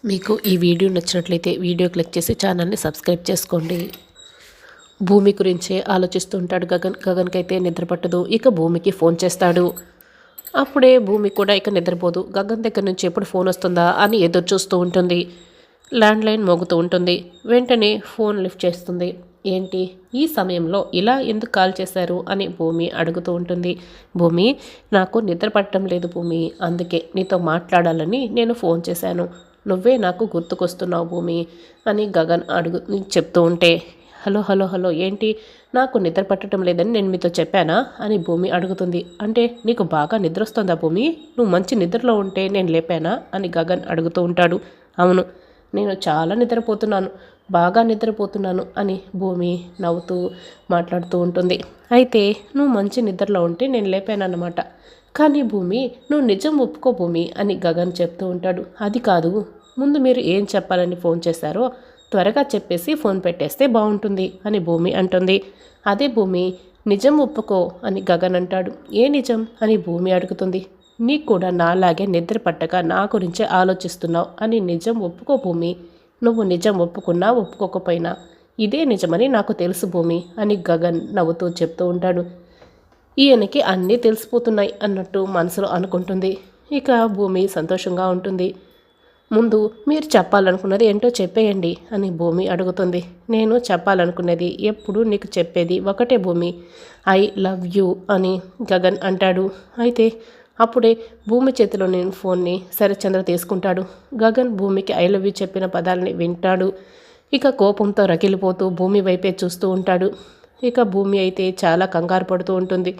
మీకు ఈ వీడియో నచ్చినట్లయితే వీడియో క్లిక్ చేసి ఛానల్ని సబ్స్క్రైబ్ చేసుకోండి. భూమి గురించే ఆలోచిస్తూ ఉంటాడు గగన్కి అయితే నిద్ర పట్టదు. ఇక భూమికి ఫోన్ చేస్తాడు. అప్పుడే భూమి కూడా ఇక నిద్రపోదు. గగన్ దగ్గర నుంచి ఎప్పుడు ఫోన్ వస్తుందా అని ఎదురు చూస్తూ ఉంటుంది. ల్యాండ్లైన్ మోగుతూ ఉంటుంది. వెంటనే ఫోన్ లిఫ్ట్ చేస్తుంది. ఏంటి ఈ సమయంలో ఇలా ఎందుకు కాల్ చేశారు అని భూమి అడుగుతూ ఉంటుంది. భూమి, నాకు నిద్ర పట్టడం లేదు భూమి, అందుకే నీతో మాట్లాడాలని నేను ఫోన్ చేశాను. నువ్వే నాకు గుర్తుకొస్తున్నావు భూమి అని గగన్ చెప్తూ ఉంటే, హలో హలో హలో ఏంటి, నాకు నిద్ర పట్టడం లేదని నేను మీతో చెప్పానా అని భూమి అడుగుతుంది. అంటే నీకు బాగా నిద్ర వస్తుందా భూమి, నువ్వు మంచి నిద్రలో ఉంటే నేను లేపానా అని గగన్ అడుగుతూ ఉంటాడు. అవును, నేను చాలా నిద్రపోతున్నాను, బాగా నిద్రపోతున్నాను అని భూమి నవ్వుతూ మాట్లాడుతూ ఉంటుంది. అయితే నువ్వు మంచి నిద్రలో ఉంటే నేను లేపానన్నమాట. కానీ భూమి, నువ్వు నిజం ఒప్పుకో భూమి అని గగన్ చెప్తూ ఉంటాడు. అది కాదు, ముందు మీరు ఏం చెప్పాలని ఫోన్ చేశారో త్వరగా చెప్పేసి ఫోన్ పెట్టేస్తే బాగుంటుంది అని భూమి అంటుంది. అదే భూమి, నిజం ఒప్పుకో అని గగన్ అంటాడు. ఏ నిజం అని భూమి అడుగుతుంది. నీకు కూడా నాలాగే నిద్ర పట్టక నా గురించే ఆలోచిస్తున్నావు అని నిజం ఒప్పుకో భూమి. నువ్వు నిజం ఒప్పుకున్నా ఒప్పుకోకపోయినా ఇదే నిజమని నాకు తెలుసు భూమి అని గగన్ నవ్వుతూ చెప్తూ ఉంటాడు. ఈయనకి అన్నీ తెలిసిపోతున్నాయి అన్నట్టు మనసులో అనుకుంటుంది. ఇక భూమి సంతోషంగా ఉంటుంది. ముందు మీరు చెప్పాలనుకున్నది ఏంటో చెప్పేయండి అని భూమి అడుగుతుంది. నేను చెప్పాలనుకున్నది ఎప్పుడు నీకు చెప్పేది ఒకటే భూమి, ఐ లవ్ యూ అని గగన్ అంటాడు. అయితే అప్పుడే భూమి చేతిలో నేను ఫోన్ని శరత్చంద్ర తీసుకుంటాడు. గగన్ భూమికి ఐ లవ్ యూ చెప్పిన పదాలని వింటాడు. ఇక కోపంతో రగిలిపోతూ భూమి వైపే చూస్తూ ఉంటాడు. ఇక భూమి అయితే చాలా కంగారు పడుతూ ఉంటుంది.